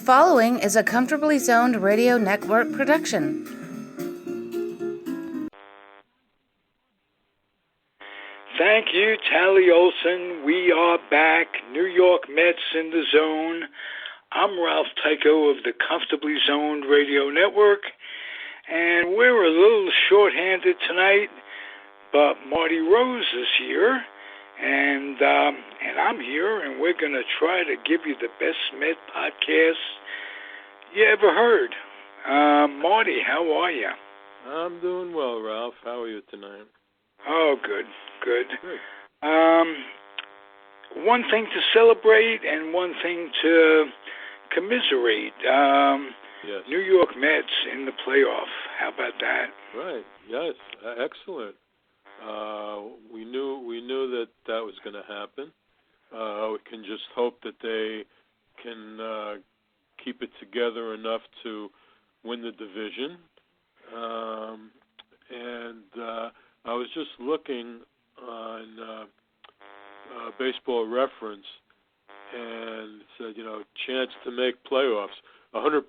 following is a Comfortably Zoned Radio Network production. Thank you, Tally Olson. We are back. New York Mets in the zone. I'm Ralph Tyko of the Comfortably Zoned Radio Network, and we're a little short-handed tonight, but Marty Rose is here, and I'm here, and we're going to try to give you the best Met podcast you ever heard. Marty, how are you? I'm doing well, Ralph. How are you tonight? Oh, good. One thing to celebrate and one thing to commiserate. Yes. New York Mets in the playoff. How about that? Right. Yes. Excellent. We knew that was going to happen. We can just hope that they can keep it together enough to win the division. I was just looking on Baseball Reference, and it said, chance to make playoffs, 100%.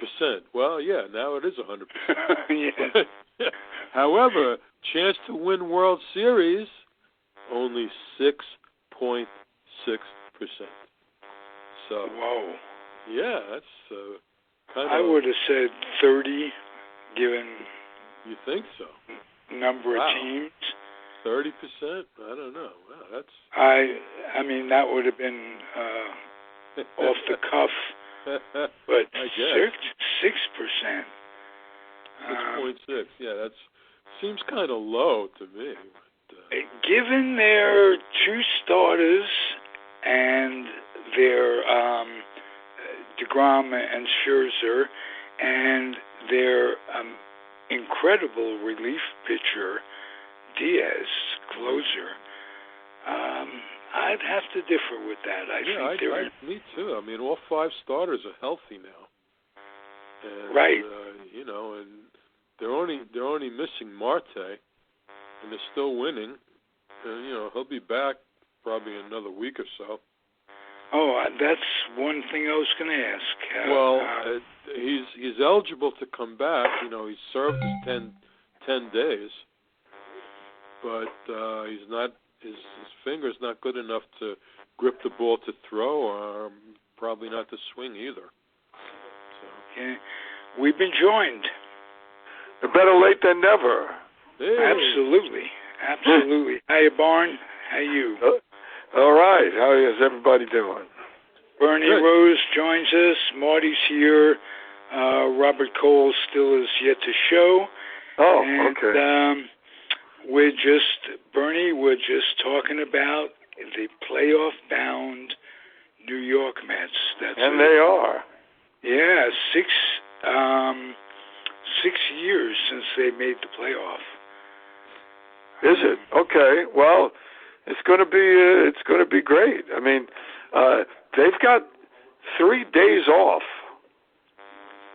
Well, yeah, now it is 100%. Yeah. However, chance to win World Series, only 6.6%. So, whoa. Yeah, that's kind of... I would have said 30, given... You think so? Number of teams. 30%? I don't know. Wow, that's... I mean, that would have been off the cuff, but 6%. 6.6. Yeah, that seems kind of low to me. But, given their two starters and their DeGrom and Scherzer and their incredible relief pitcher, Diaz, closer, I'd have to differ with that. Me too. I mean, all five starters are healthy now. And, right. And they're only missing Marte, and they're still winning. And, he'll be back probably in another week or so. Oh, that's one thing I was going to ask. He's eligible to come back. He served his 10 days, but he's not. His finger's not good enough to grip the ball to throw, or probably not to swing either. So. Yeah. We've been joined. Better late than never. Hey. Absolutely. Hiya, Barn. How you? All right. How is everybody doing? Bernie Good. Rose joins us. Marty's here. Robert Cole still is yet to show. Oh, and, okay. We're just talking about the playoff-bound New York Mets. And they are. Yeah, 6 years since they made the playoff. Is it? Okay. Well, it's going to be great. I mean, they've got 3 days off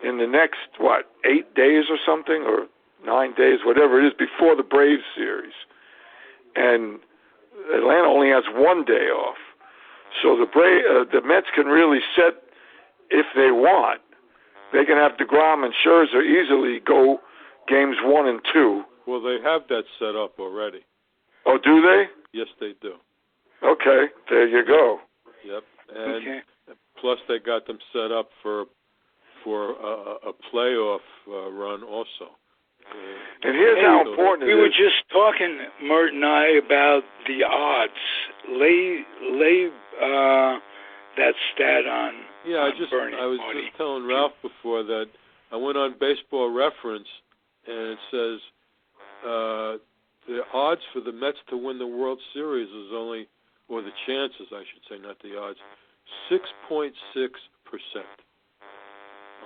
in the next 8 days or something, or 9 days, whatever it is, before the Braves series. And Atlanta only has 1 day off. So the Mets can really set, if they want, they can have DeGrom and Scherzer easily go games 1 and 2. Well, they have that set up already. Oh, do they? Yes, they do. Okay, there you go. Yep, and plus they got them set up for a playoff run also. And here's how important it is. We were just talking, Mert and I, about the odds. Lay that stat on. Yeah, I was just telling Ralph before that I went on Baseball Reference, and it says the odds for the Mets to win the World Series is only, or the chances, I should say, not the odds, 6.6%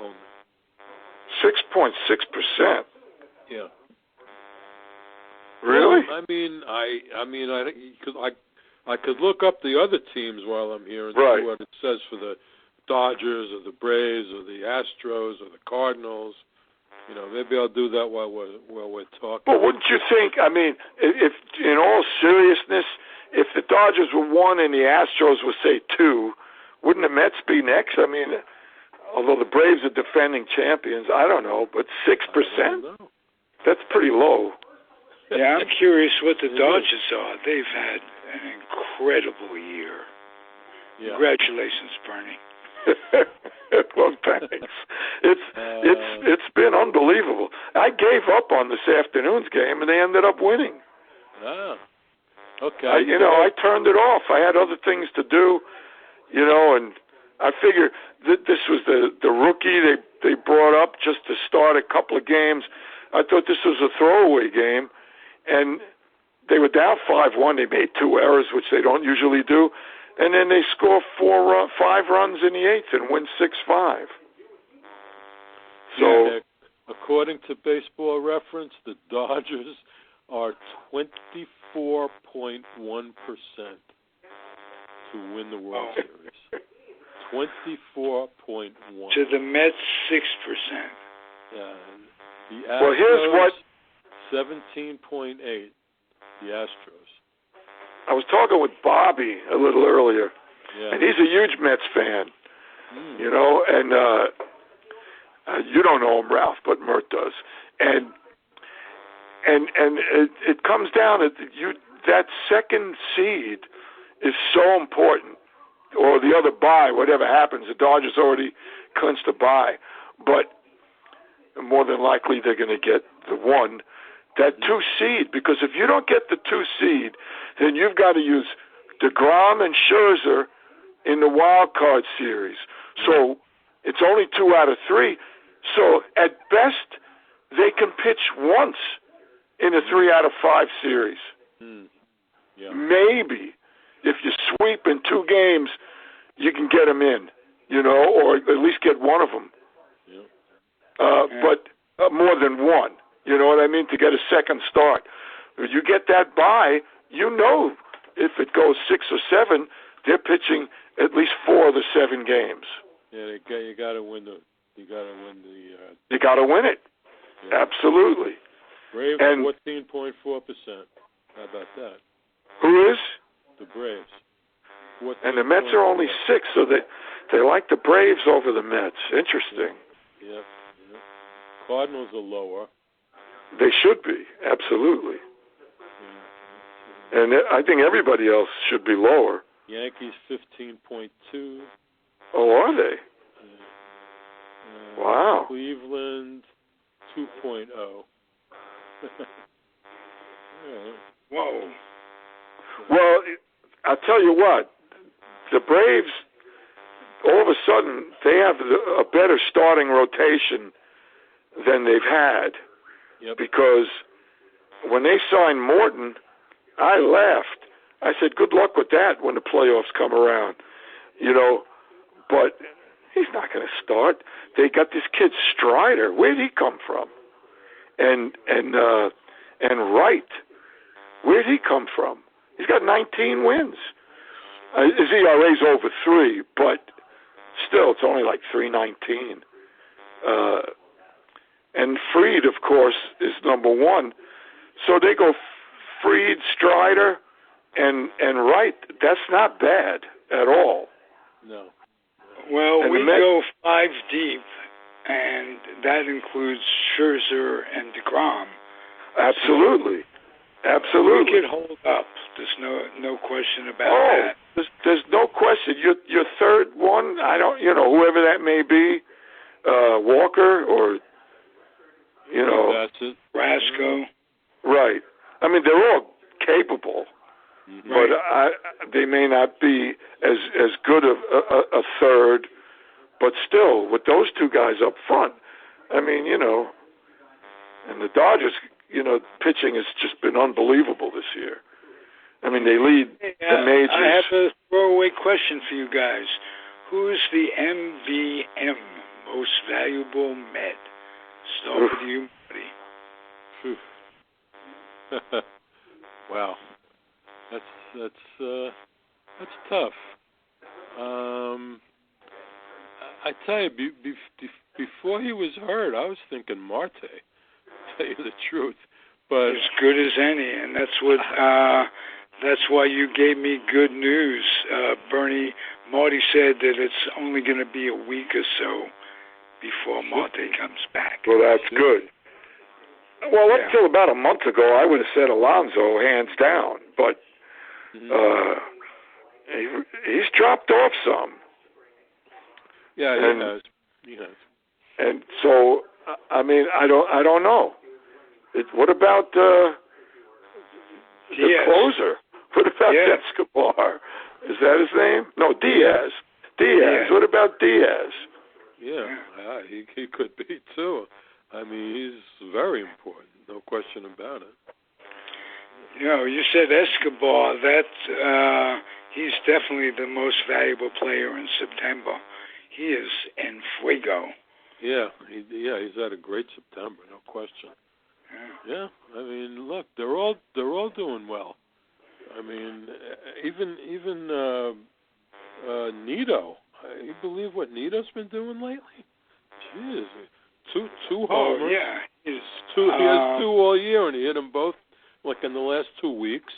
only. 6.6%. Yeah. Really? Well, I could look up the other teams while I'm here and see what it says for the Dodgers or the Braves or the Astros or the Cardinals. Maybe I'll do that while we're talking. But wouldn't you think? I mean, if in all seriousness, if the Dodgers were 1 and the Astros were say 2, wouldn't the Mets be next? I mean, although the Braves are defending champions, I don't know, but 6%? That's pretty low. Yeah, I'm curious what the Dodgers are. They've had an incredible year. Yeah. Congratulations, Bernie. Well, thanks. It's been unbelievable. I gave up on this afternoon's game, and they ended up winning. Ah, okay. I turned it off. I had other things to do, and I figured that this was the rookie they brought up just to start a couple of games. I thought this was a throwaway game, and they were down 5-1. They made 2 errors, which they don't usually do. And then they score 5 runs in the 8th and win 6-5. So, according to Baseball Reference, the Dodgers are 24.1% to win the World Series. 24.1. To the Mets, 6%. Yeah. The Astros, here's what 17.8. The Astros. I was talking with Bobby a little earlier, and he's a huge Mets fan, and you don't know him, Ralph, but Mert does, and it comes down to that second seed is so important, or the other bye, whatever happens. The Dodgers already clinched a bye, but more than likely they're going to get the 1. That 2 seed, because if you don't get the 2 seed, then you've got to use DeGrom and Scherzer in the wild card series. So it's only 2 out of 3. So at best, they can pitch once in a 3 out of 5 series. Yeah. Maybe if you sweep in 2 games, you can get them in, or at least get one of them. Yeah. But more than one. You know what I mean? To get a second start. If you get that bye, if it goes 6 or 7, they're pitching at least 4 of the 7 games. Yeah, you got to win You got to win it. Yeah. Absolutely. Braves 14.4%. How about that? Who is? The Braves. And the Mets are only 6, so they like the Braves over the Mets. Interesting. Yeah. Cardinals are lower. They should be, absolutely. And I think everybody else should be lower. Yankees 15.2. Oh, are they? Wow. Cleveland 2.0. Whoa. Well, I'll tell you what. The Braves, all of a sudden, they have a better starting rotation than they've had. Yep. Because when they signed Morton, I laughed. I said, good luck with that when the playoffs come around. But he's not going to start. They got this kid Strider. Where did he come from? And Wright. Where did he come from? He's got 19 wins. His ERA's over 3, but still, it's only like 3.19. And Fried, of course, is number 1. So they go Fried, Strider, and Wright. That's not bad at all. No. Well, we go 5 deep, and that includes Scherzer and DeGrom. Absolutely. Absolutely. We could hold up. There's no question about that. There's no question. Your third one, I don't, whoever that may be, Walker or, That's it. Rasco. Right. I mean, they're all capable, but they may not be as good a third. But still, with those 2 guys up front, I mean, and the Dodgers, pitching has just been unbelievable this year. I mean, they lead the majors. I have a throwaway question for you guys. Who's the MVM, most valuable Met? Start with you, buddy. Wow, that's tough. I tell you, before he was hurt, I was thinking Marte. To tell you the truth, but as good as any, and that's what. That's why you gave me good news, Bernie. Marty said that it's only going to be a week or so before Marte comes back. Well, that's good. Well, up till about a month ago, I would have said Alonso, hands down. But he's dropped off some. Yeah, he has. And so, I mean, I don't know. What about the closer? What about Escobar? Is that his name? No, Diaz. Diaz. What about Diaz? Yeah, he could be too. I mean, he's very important, no question about it. You said Escobar. He's definitely the most valuable player in September. He is en fuego. Yeah, he's had a great September, no question. Yeah, I mean, look, they're all doing well. I mean, even Nito. You believe what Nito's been doing lately? Jeez, two homers. Oh yeah, he has two all year, and he hit them both like in the last 2 weeks.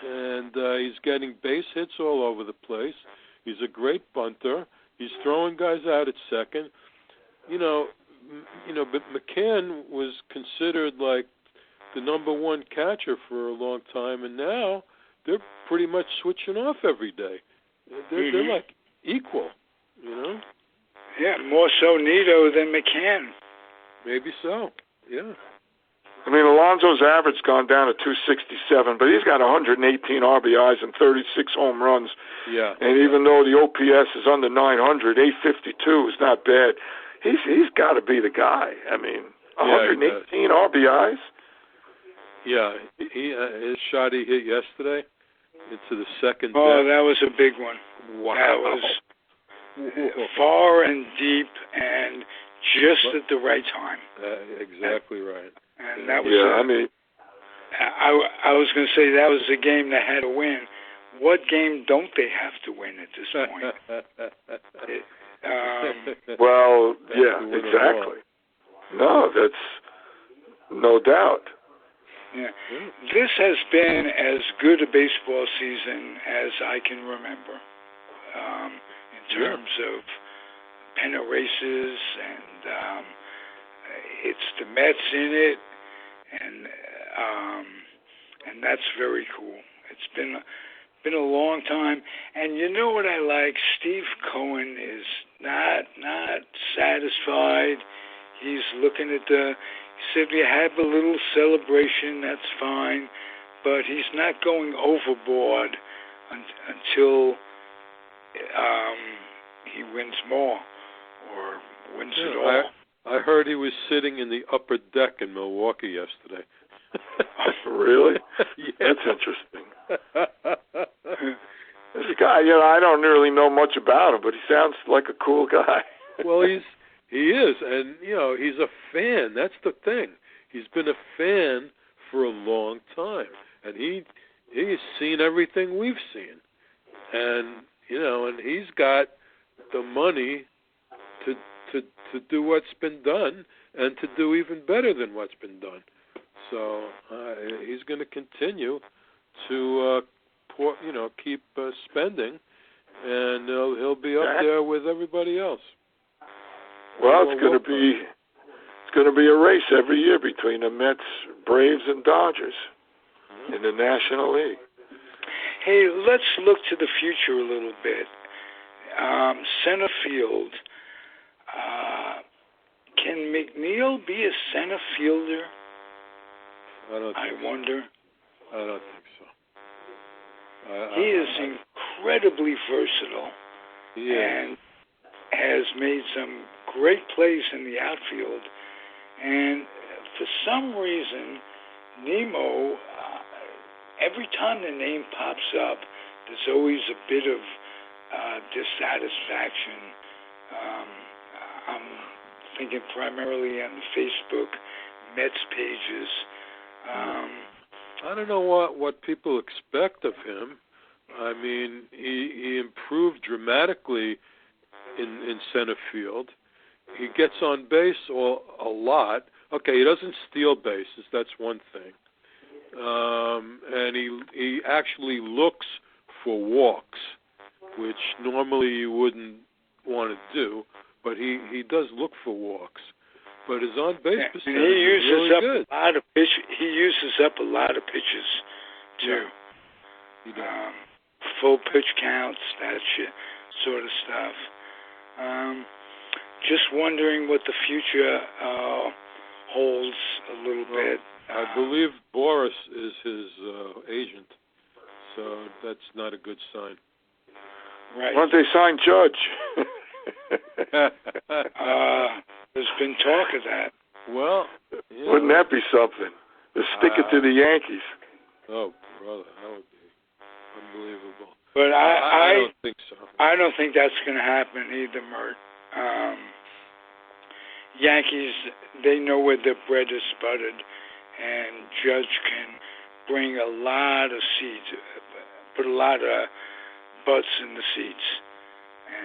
And he's getting base hits all over the place. He's a great bunter. He's throwing guys out at second. But McCann was considered like the number one catcher for a long time, and now they're pretty much switching off every day. They're like equal, Yeah, more so Nito than McCann. Maybe so. Yeah. I mean, Alonso's average gone down to 267, but he's got 118 RBIs and 36 home runs. Yeah. And even though the OPS is under 900, 852 is not bad. He's got to be the guy. I mean, 118 RBIs. Yeah, his shot he hit yesterday into the second. Oh, that was a big one. Wow. That was far and deep and just at the right time. Exactly right. And that was. I was going to say that was the game they had to win. What game don't they have to win at this point? Well, yeah, exactly. No, that's no doubt. Yeah. This has been as good a baseball season as I can remember in terms of pennant races, and it's the Mets in it, and that's very cool. It's been a long time, and you know what I like? Steve Cohen is not satisfied. He's looking at he said we have a little celebration, that's fine, but he's not going overboard until he wins more or wins it all. I heard he was sitting in the upper deck in Milwaukee yesterday. Really? Yeah. That's interesting. This guy, I don't really know much about him, but he sounds like a cool guy. Well, he is, and he's a fan. That's the thing. He's been a fan for a long time, and he's seen everything we've seen, and and he's got the money to do what's been done and to do even better than what's been done. So he's going to continue to keep spending, and he'll be up there with everybody else. Well, it's going to be a race every year between the Mets, Braves, and Dodgers in the National League. Hey, let's look to the future a little bit. Center field. Can McNeil be a center fielder? I wonder. I don't think so. He is incredibly versatile. He is. And has made some great plays in the outfield. And for some reason, Nemo, every time the name pops up, there's always a bit of dissatisfaction. I'm thinking primarily on the Facebook Mets pages. I don't know what people expect of him. I mean, he improved dramatically in center field. He gets on base a lot. Okay, he doesn't steal bases. That's one thing. And he actually looks for walks, which normally you wouldn't want to do. but he does look for walks. But his on-base percentage he uses is really up good. a lot of pitch. He uses up a lot of pitches too. Yeah. He does. Full pitch counts, that sort of stuff. Just wondering what the future holds a little bit. I believe Boris is his agent, so that's not a good sign. Right. Why don't they sign Judge? There's been talk of that. Well, wouldn't that be something? To stick it to the Yankees. Oh, brother, that would be unbelievable. But I don't think so. I don't think that's going to happen either, Mert. Yankees, they know where their bread is buttered, and Judge can bring a lot of seeds, put a lot of butts in the seats.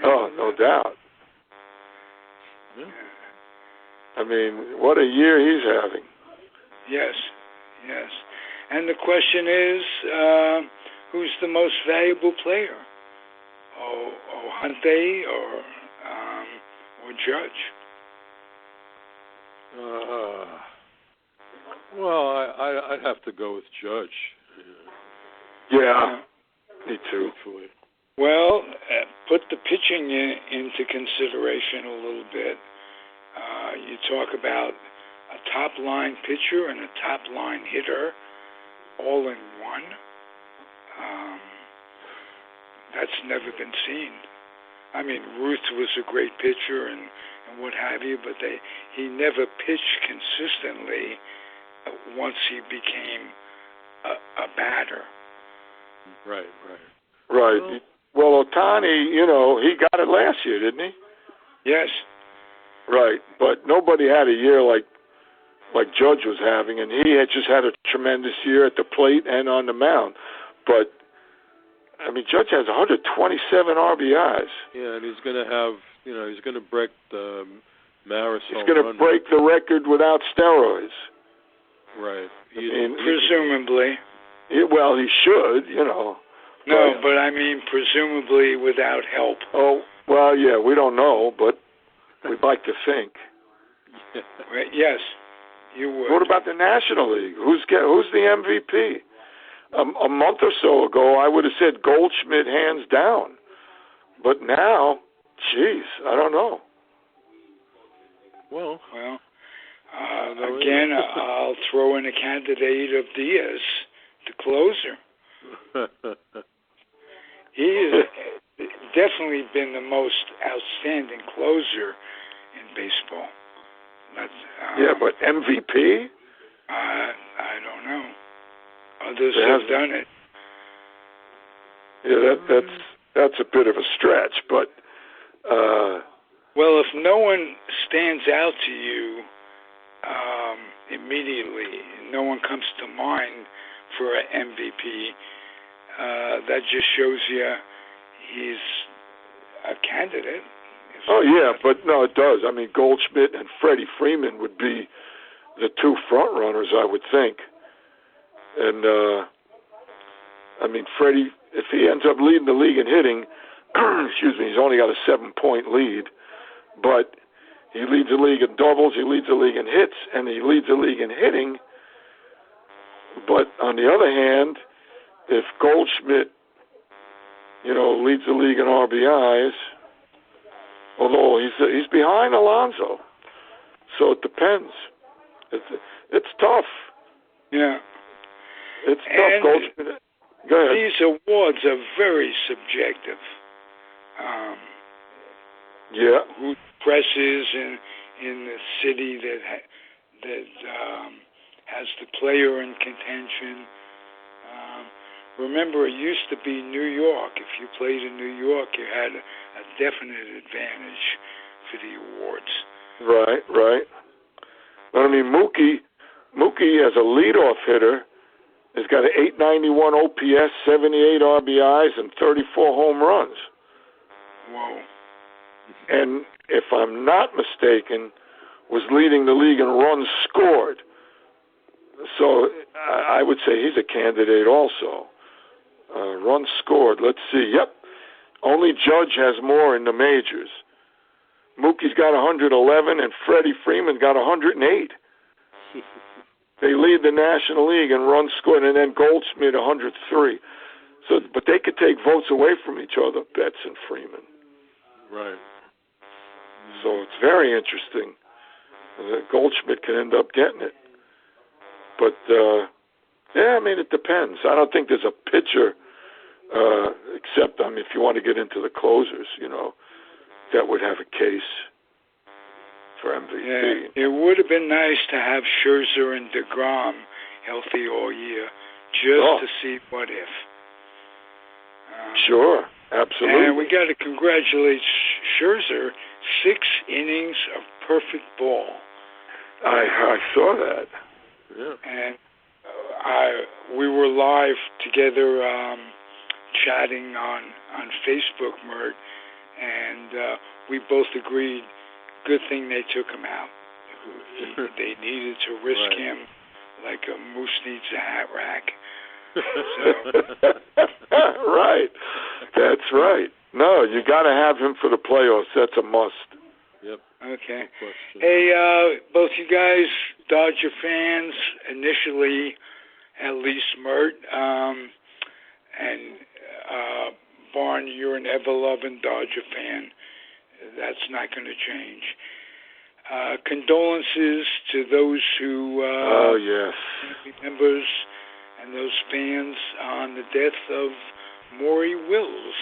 And, no doubt. Yeah. I mean, what a year he's having. Yes. And the question is, who's the most valuable player? Hunte or Judge? Well, I'd have to go with Judge. Yeah, me too. Hopefully. Well, put the pitching into consideration a little bit. You talk about a top-line pitcher and a top-line hitter all in one. That's never been seen. I mean, Ruth was a great pitcher and what have you, but he never pitched consistently once he became a batter. Right. Well, Ohtani, he got it last year, didn't he? Yes. Right, but nobody had a year like Judge was having, and he had just had a tremendous year at the plate and on the mound. But I mean, Judge has 127 RBIs. Yeah, and he's going to have, he's going to break the Maris home run. He's going to break the record without steroids. Right. Presumably. Well, he should, No, but I mean, presumably without help. Oh, well, yeah, we don't know, but we'd like to think. Yes, you would. What about the National League? Who's the MVP? A month or so ago, I would have said Goldschmidt hands down. But now, geez, I don't know. Well, again, I'll throw in a candidate of Diaz, the closer. He has definitely been the most outstanding closer in baseball. But MVP? I don't know. Others have done it. Yeah, that's a bit of a stretch, but well, if no one stands out to you immediately, no one comes to mind for an MVP, that just shows you he's a candidate. Oh, yeah, but no, it does. I mean, Goldschmidt and Freddie Freeman would be the two front runners, I would think. And, I mean, Freddie, if he ends up leading the league in hitting, he's only got a 7-point lead, but he leads the league in doubles, he leads the league in hits, and he leads the league in hitting. But on the other hand, if Goldschmidt, leads the league in RBIs, although he's behind Alonso, so it depends. It's tough. Yeah. It's tough, Goldschmidt. Go ahead. These awards are very subjective. Who presses in the city that has the player in contention. Remember, it used to be New York. If you played in New York, you had a definite advantage for the awards. Right. But I mean, Mookie as a leadoff hitter has got an 891 OPS, 78 RBIs, and 34 home runs. Whoa. And if I'm not mistaken, was leading the league in runs scored. So I would say he's a candidate also. Runs scored, let's see. Yep. Only Judge has more in the majors. Mookie's got 111, and Freddie Freeman got 108. They lead the National League in runs scored, and then Goldschmidt 103. So, but they could take votes away from each other, Betts and Freeman. Right. So it's very interesting. Goldschmidt can end up getting it. But, yeah, I mean, it depends. I don't think there's a pitcher, except, I mean, if you want to get into the closers, you know, that would have a case for MVP. Yeah, it would have been nice to have Scherzer and DeGrom healthy all year, just to see what if. Sure, absolutely. And we got to congratulate Scherzer, 6 innings of perfect ball. I saw that. Yeah. And we were live together chatting on Facebook, Mert, and we both agreed, good thing they took him out. They needed to risk him like a moose needs a hat rack. Right. That's right. No, you got to have him for the playoffs. That's a must. Yep. Okay. Hey, both you guys, Dodger fans, initially, at least Mert, and Barn, you're an ever-loving Dodger fan. That's not going to change. Condolences to those who members and those fans on the death of Maury Wills.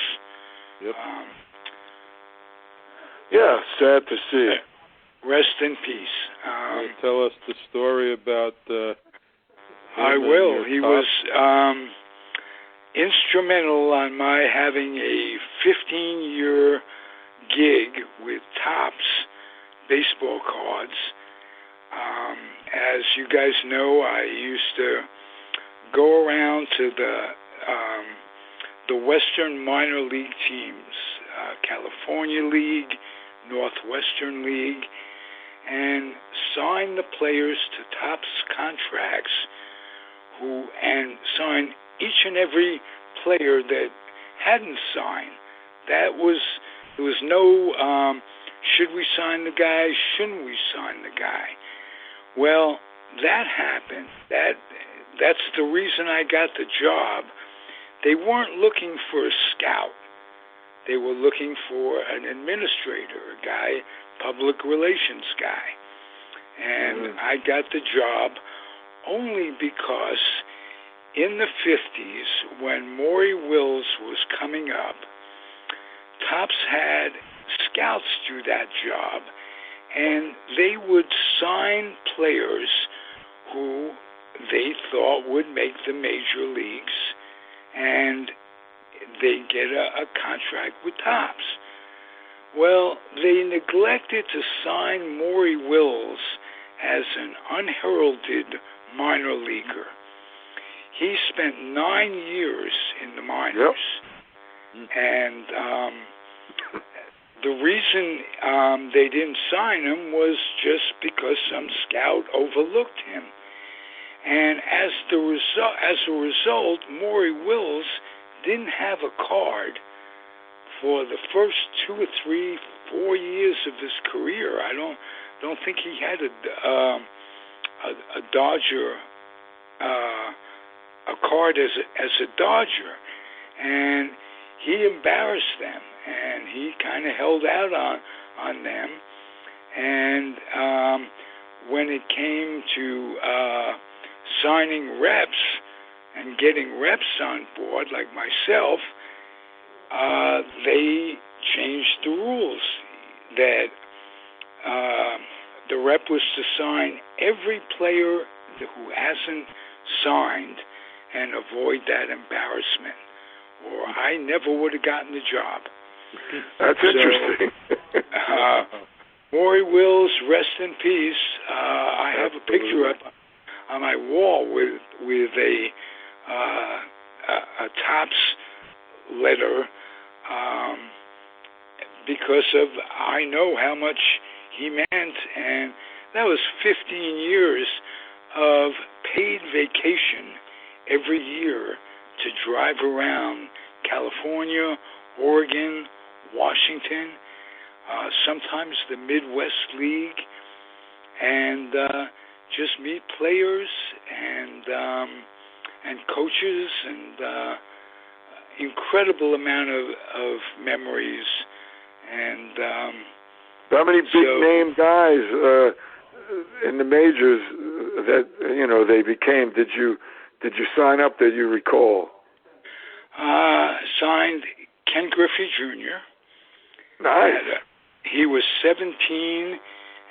Yep. Yeah, sad to see. Rest in peace. Tell us the story about I will. He was instrumental on my having a 15-year gig with Topps baseball cards. As you guys know, I used to go around to the Western minor league teams, California League, Northwestern League, and sign the players to Topps contracts, and sign each and every player that hadn't signed. There was no should we sign the guy, shouldn't we sign the guy? Well, that happened. That's the reason I got the job. They weren't looking for a scout. They were looking for an administrator, a guy, public relations guy. And I got the job only because in the 50s, when Maury Wills was coming up, Topps had scouts do that job, and they would sign players who they thought would make the major leagues, and they get a contract with Topps. Well, they neglected to sign Maury Wills as an unheralded minor leaguer. He spent 9 years in the minors. Yep. And the reason they didn't sign him was just because some scout overlooked him. And as a result, Maury Wills didn't have a card for the first 2 or 3, 4 years of his career. I don't think he had a Dodger a card as a Dodger, and he embarrassed them, and he kind of held out on them. And when it came to signing reps and getting reps on board, like myself, they changed the rules that the rep was to sign every player who hasn't signed and avoid that embarrassment, or I never would have gotten the job. That's interesting. Maury Wills, rest in peace. I have a picture up on my wall with a Topps letter because I know how much he meant, and that was 15 years of paid vacation every year to drive around California, Oregon, Washington. sometimes the Midwest League, and just meet players and coaches, and incredible amount of memories. And how many big name guys in the majors that they became? Did you sign up that you recall? Signed Ken Griffey Jr. Nice. He was 17,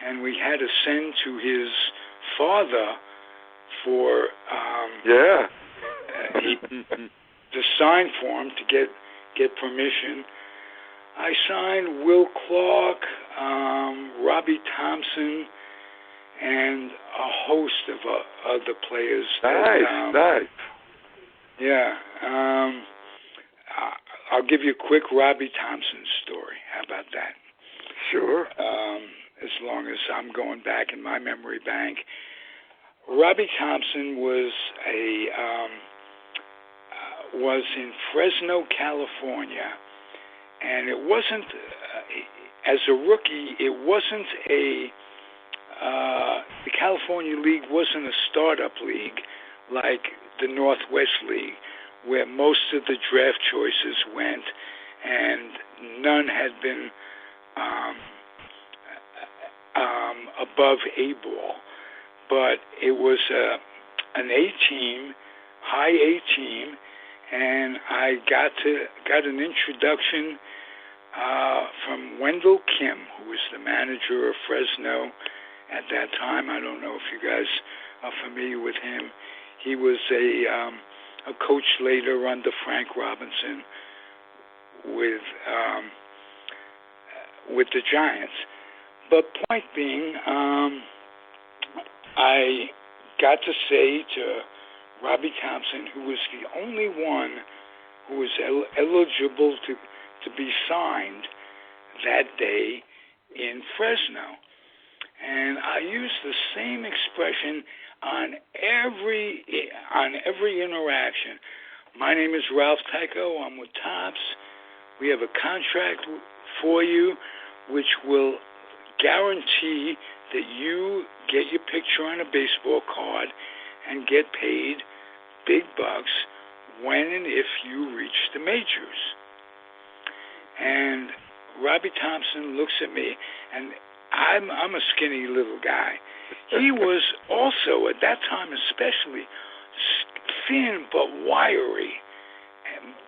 and we had to send to his father for to sign for him to get permission. I signed Will Clark, Robbie Thompson, and a host of other players. Nice. Yeah. I'll give you a quick Robbie Thompson story. How about that? Sure. As long as I'm going back in my memory bank. Robbie Thompson was was in Fresno, California, and it wasn't as a rookie. It wasn't the California League wasn't a startup league like the Northwest League, where most of the draft choices went, and none had been above A ball. But it was an A team, high A team, and I got an introduction from Wendell Kim, who was the manager of Fresno at that time. I don't know if you guys are familiar with him. He was a coach later under Frank Robinson with the Giants. But point being, I got to say to Robbie Thompson, who was the only one who was eligible to be signed that day in Fresno. And I used the same expression on every interaction. My name is Ralph Tyko. I'm with Topps. We have a contract for you which will guarantee that you get your picture on a baseball card and get paid big bucks when and if you reach the majors. And Robbie Thompson looks at me, and I'm a skinny little guy. He was also, at that time especially, thin but wiry,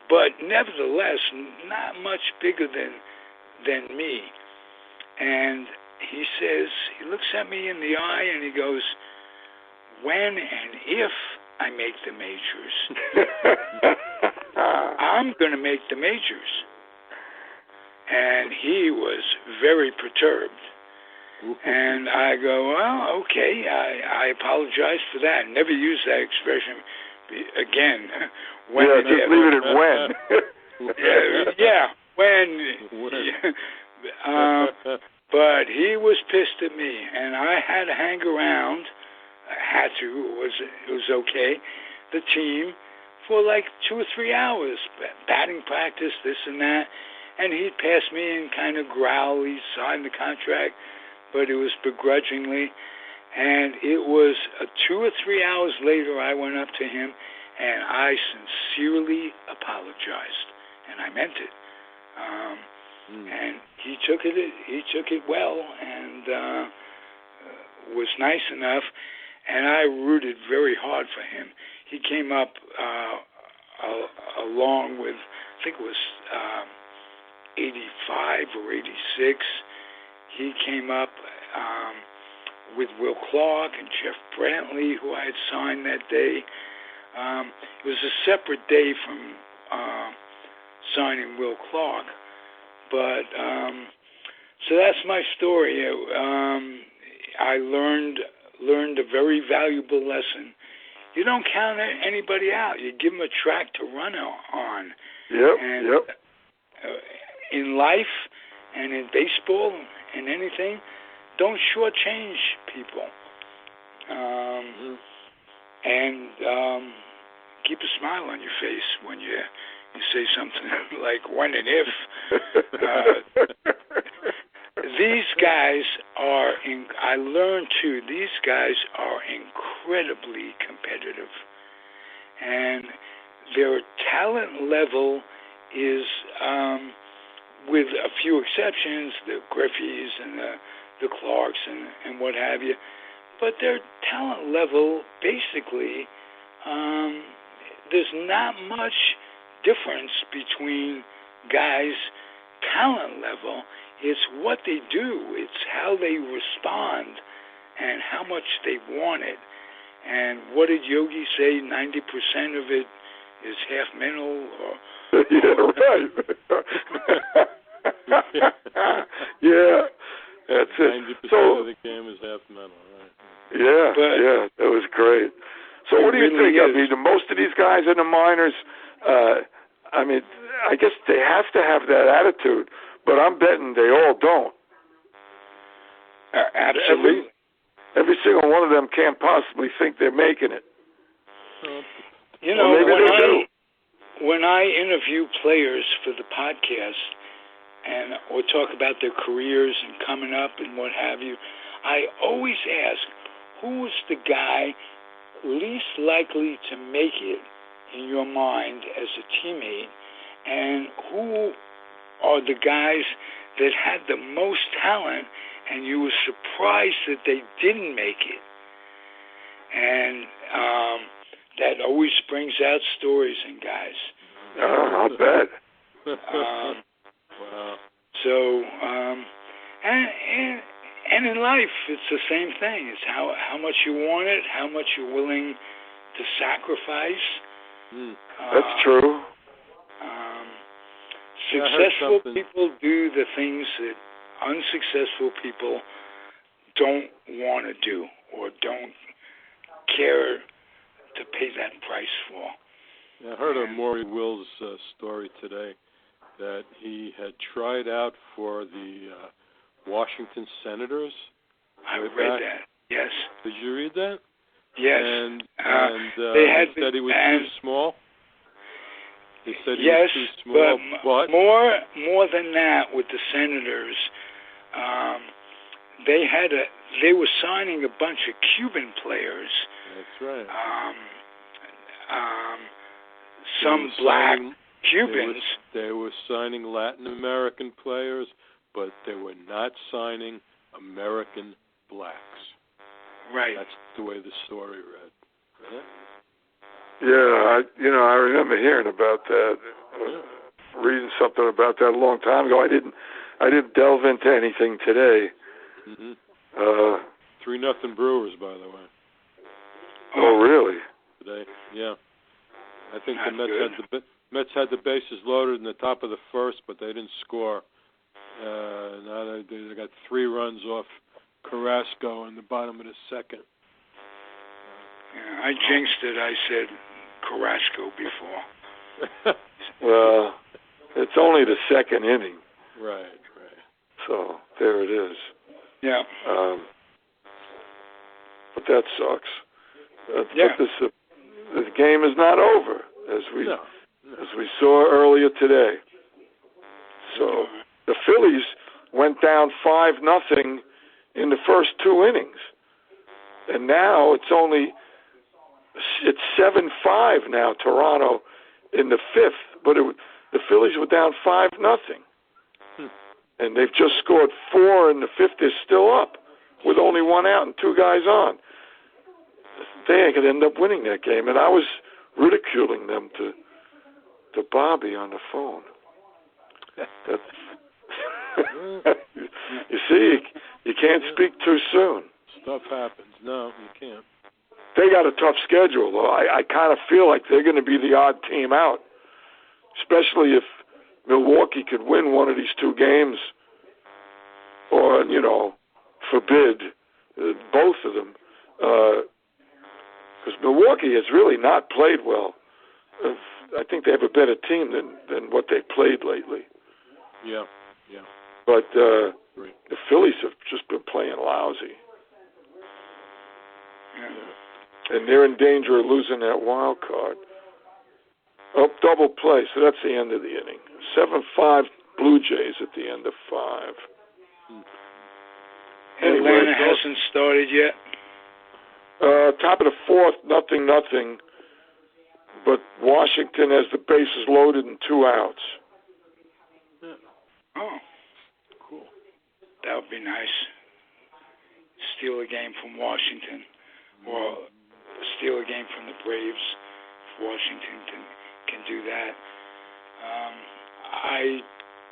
but nevertheless not much bigger than me. And he looks at me in the eye and he goes, when and if I make the majors, I'm going to make the majors. And he was very perturbed. And I go, well, okay, I apologize for that. Never use that expression again. When just leave it at when. when. But he was pissed at me, and I had to hang around. I had to. It was okay. The team for like 2 or 3 hours, batting practice, this and that. And he'd pass me and kind of growl. He signed the contract, but it was begrudgingly. And it was 2 or 3 hours later, I went up to him, and I sincerely apologized, and I meant it. And he took it well, and was nice enough. And I rooted very hard for him. He came up along with, I think it was 85 or 86. He came up with Will Clark and Jeff Brantley, who I had signed that day. It was a separate day from signing Will Clark. But so that's my story. I learned a very valuable lesson. You don't count anybody out. You give them a track to run on. Yep. In life and in baseball and anything, don't shortchange people. And keep a smile on your face when you say something like when and if. these guys are, I learned too, these guys are incredibly competitive. And their talent level is, with a few exceptions, the Griffeys and the Clarks and what have you, but their talent level, basically, there's not much difference between guys' talent level. It's what they do. It's how they respond and how much they want it. And what did Yogi say? 90% of it is half mental? Yeah, right. Yeah, that's it. 90% of the game is half mental, right? Yeah, yeah, that was great. So what do you think? I mean, most of these guys in the minors, I mean, I guess they have to have that attitude, but I'm betting they all don't. Absolutely. Every single one of them can't possibly think they're making it. You know, when I interview players for the podcast or talk about their careers and coming up and what have you, I always ask, who is the guy least likely to make it in your mind as a teammate, and who are the guys that had the most talent and you were surprised that they didn't make it? And that always brings out stories in guys. I'll bet. Wow. So, and in life, it's the same thing. It's how much you want it, how much you're willing to sacrifice. That's true. Successful people do the things that unsuccessful people don't want to do or don't care to pay that price for. I heard a Maury Wills story today that he had tried out for the Washington Senators. I read that. Yes. Did you read that? Yes. And they said he was too small. They said he yes, was too small, but more than that with the Senators, they were signing a bunch of Cuban players. That's right. Some black Cubans. They were signing Latin American players, but they were not signing American blacks. Right. That's the way the story read. Yeah, I remember hearing about that, reading something about that a long time ago. I didn't delve into anything today. 3-0 Brewers, by the way. Oh, really? Today, yeah. I think the Mets had the bases loaded in the top of the first, but they didn't score. Now they got 3 runs off Carrasco in the bottom of the second. Yeah, I jinxed it. I said Carrasco before. Well, it's only the second inning. Right. So there it is. Yeah. But that sucks. Yeah. But this game is not over, as we saw earlier today. So the Phillies went down 5-0 in the first 2 innings, and now it's 7-5 now. Toronto in the 5th, but the Phillies were down 5-0, and they've just scored 4 in the 5th. They're still up with only 1 out and 2 guys on. They ain't gonna end up winning that game, and I was ridiculing them to Bobby on the phone. You see, you can't speak too soon. Stuff happens. No, you can't. They got a tough schedule, though. I kind of feel like they're going to be the odd team out, especially if Milwaukee could win one of these 2 games, or, forbid both of them. Because Milwaukee has really not played well. I think they have a better team than what they played lately. Yeah. But the Phillies have just been playing lousy. Yeah. And they're in danger of losing that wild card. Oh, double play, so that's the end of the inning. 7-5 Blue Jays at the end of 5. Atlanta hasn't started yet. Top of the fourth, 0-0. But Washington has the bases loaded and 2 outs. Yeah. Oh, cool. That would be nice. Steal a game from Washington, or steal a game from the Braves. If Washington can do that. I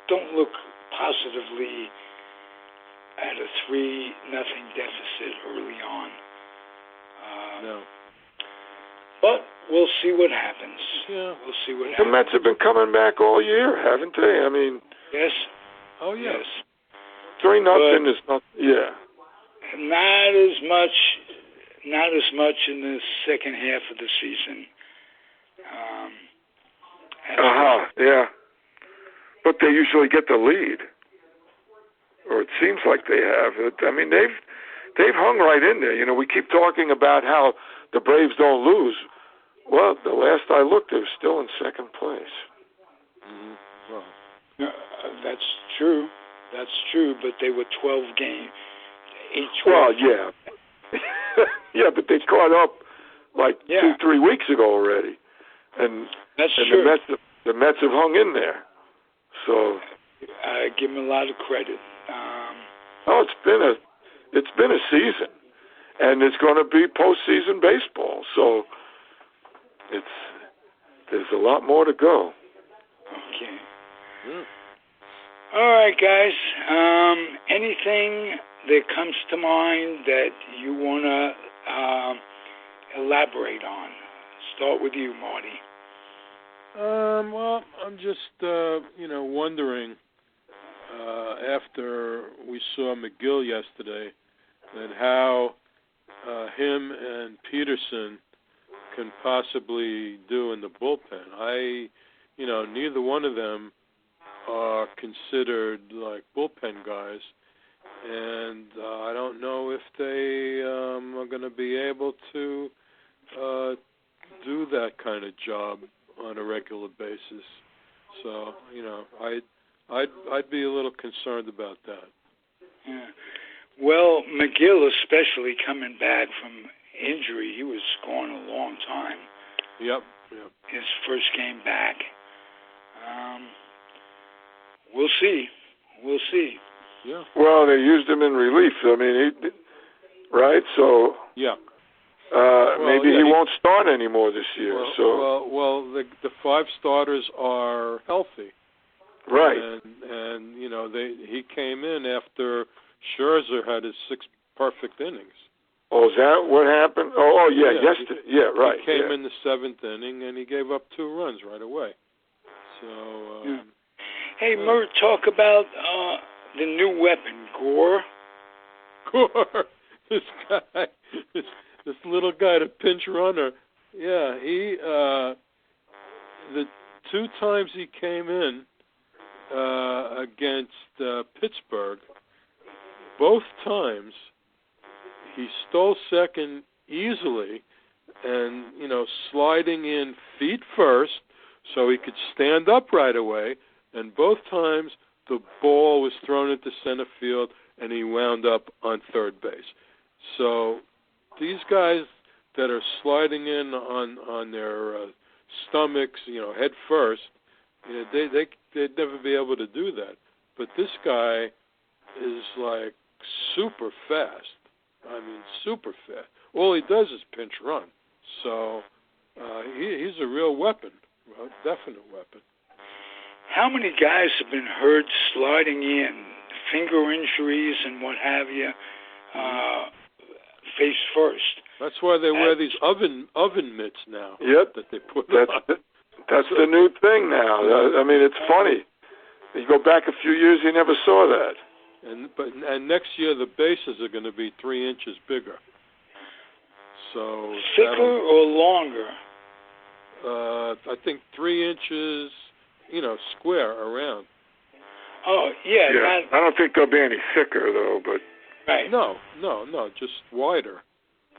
don't look positively at a 3-0 deficit early on. No. But we'll see what happens. Yeah. We'll see what happens. The Mets have been coming back all year, haven't they? I mean. Yes. Oh, yes. 3-0 is not. Yeah. Not as much in the second half of the season. Yeah. But they usually get the lead, or it seems like they have. I mean, they've hung right in there. You know, we keep talking about how the Braves don't lose. Well, the last I looked, they were still in second place. Mm-hmm. Well, that's true. That's true. But they were 12 games. Well, yeah. Yeah, but they caught up like 2-3 weeks ago already, and that's true. The Mets have hung in there. So I give them a lot of credit. It's been a season, and it's going to be postseason baseball. So there's a lot more to go. Okay. Yeah. All right, guys. Anything that comes to mind that you want to elaborate on? Start with you, Marty. Well, I'm just, wondering, after we saw McGill yesterday, that how him and Peterson can possibly do in the bullpen. Neither one of them are considered like bullpen guys, and I don't know if they are going to be able to do that kind of job on a regular basis. So, I'd be a little concerned about that. Yeah. Well, McGill, especially coming back from injury, he was gone a long time. Yep. His first game back. We'll see. Yeah. Well, they used him in relief. I mean, right? So. Yeah. Maybe he won't start anymore this year. The 5 starters are healthy, right? And he came in after Scherzer had his 6 perfect innings. Oh, is that what happened? Yesterday. Yeah, right. He came in the 7th inning and he gave up 2 runs right away. So. Hey, Mert, talk about the new weapon, Gore. Gore, this guy. This little guy, the pinch runner, he the 2 times he came in against Pittsburgh, both times he stole second easily and, sliding in feet first so he could stand up right away, and both times the ball was thrown into center field and he wound up on third base. So these guys that are sliding in on their stomachs, head first, they'd never be able to do that. But this guy is like super fast. I mean, super fast. All he does is pinch run. So he's a real weapon, a definite weapon. How many guys have been hurt sliding in, finger injuries and what have you? Face first. That's why they wear these oven mitts now. Yep. That they put on. That's the new thing now. I mean, it's funny. You go back a few years, you never saw that. And next year the bases are going to be 3 inches bigger. So thicker or longer? I think 3 inches, square around. Oh yeah. Yeah. I don't think they'll be any thicker though, but. Right. No, just wider.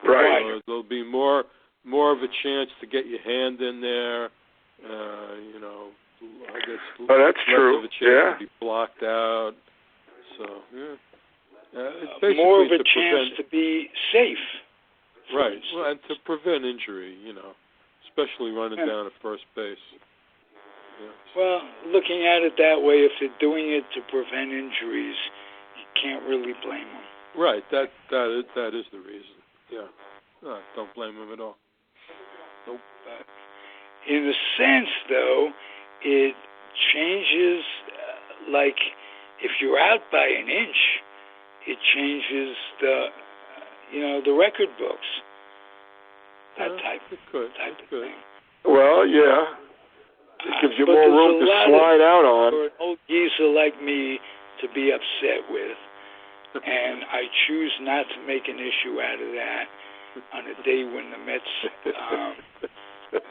Right. There'll be more of a chance to get your hand in there. I guess that's less true. of a chance to be blocked out. So, yeah. more of a chance to be safe. Right, well, and to prevent injury, especially running down at first base. Yeah. Well, looking at it that way, if they're doing it to prevent injuries, you can't really blame them. Right, that is the reason. Yeah, no, don't blame them at all. Nope. But in a sense, though, it changes. Like if you're out by an inch, it changes the record books. That type of thing. Well, yeah. It gives you more room to slide out on. For an old geezer like me to be upset with. And I choose not to make an issue out of that on a day when the Mets make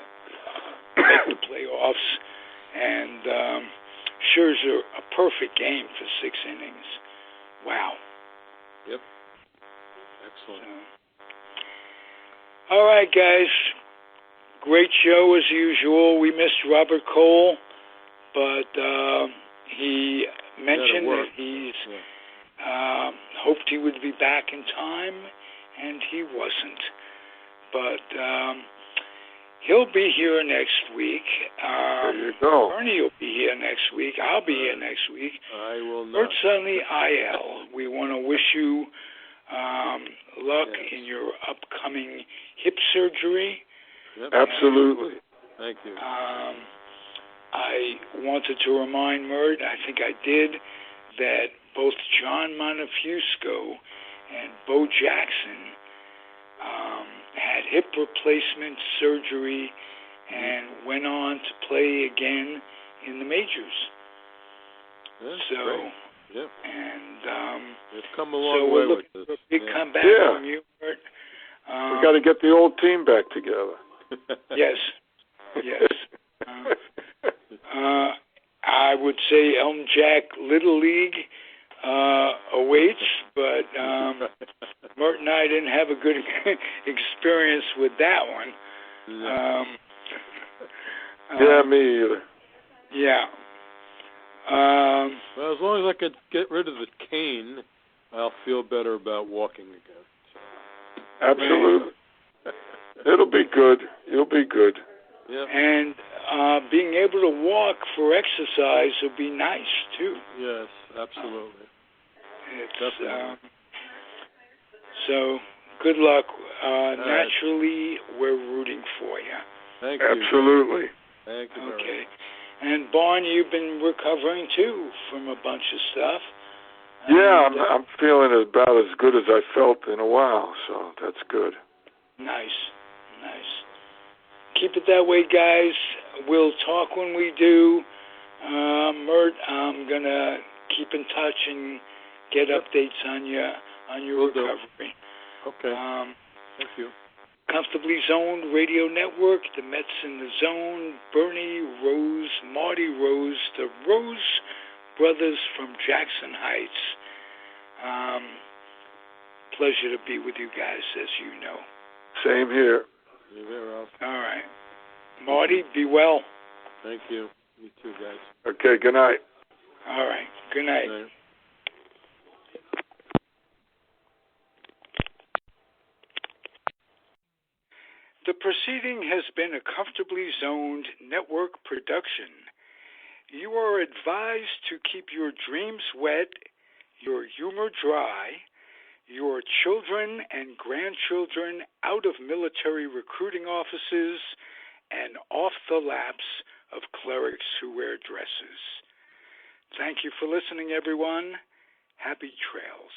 the playoffs. And Scherzer, a perfect game for 6 innings. Wow. Yep. Excellent. All right, guys. Great show as usual. We missed Robert Cole, but he mentioned that he's hoped he would be back in time, and he wasn't. But he'll be here next week. There you go. Bernie will be here next week. I'll be here next week. I will not. Mert's on the IL. We want to wish you luck in your upcoming hip surgery. Yep. Absolutely. Thank you. I wanted to remind Mert, I think I did, that both John Montefiusco and Bo Jackson had hip replacement surgery and went on to play again in the majors. That's so, great. Yep. And it's come a long way with this. For a big comeback from you, Mert. We got to get the old team back together. Yes. I would say Elm Jack Little League awaits, but Mert and I didn't have a good experience with that one. Yeah, me either. Yeah. Well, as long as I could get rid of the cane, I'll feel better about walking again. So. Absolutely. It'll be good. You'll be good. Yep. And being able to walk for exercise will be nice, too. Yes, absolutely. So, good luck. Naturally, we're rooting for you. Thank you. Absolutely. Thank you. Okay. And, Barn, you've been recovering, too, from a bunch of stuff. Yeah, I'm feeling about as good as I felt in a while, so that's good. Nice. Keep it that way, guys. We'll talk when we do. Mert, I'm going to keep in touch and get updates on your recovery. Okay. Thank you. Comfortably Zoned Radio Network, the Mets in the Zone, Bernie Rose, Marty Rose, the Rose Brothers from Jackson Heights. Pleasure to be with you guys, as you know. Same here. You're there, Ralph. All right. Marty, be well. Thank you. You too, guys. Okay, good night. All right. Good night. Good night. The proceeding has been a Comfortably Zoned network production. You are advised to keep your dreams wet, your humor dry, your children and grandchildren out of military recruiting offices and off the laps of clerics who wear dresses. Thank you for listening, everyone. Happy trails.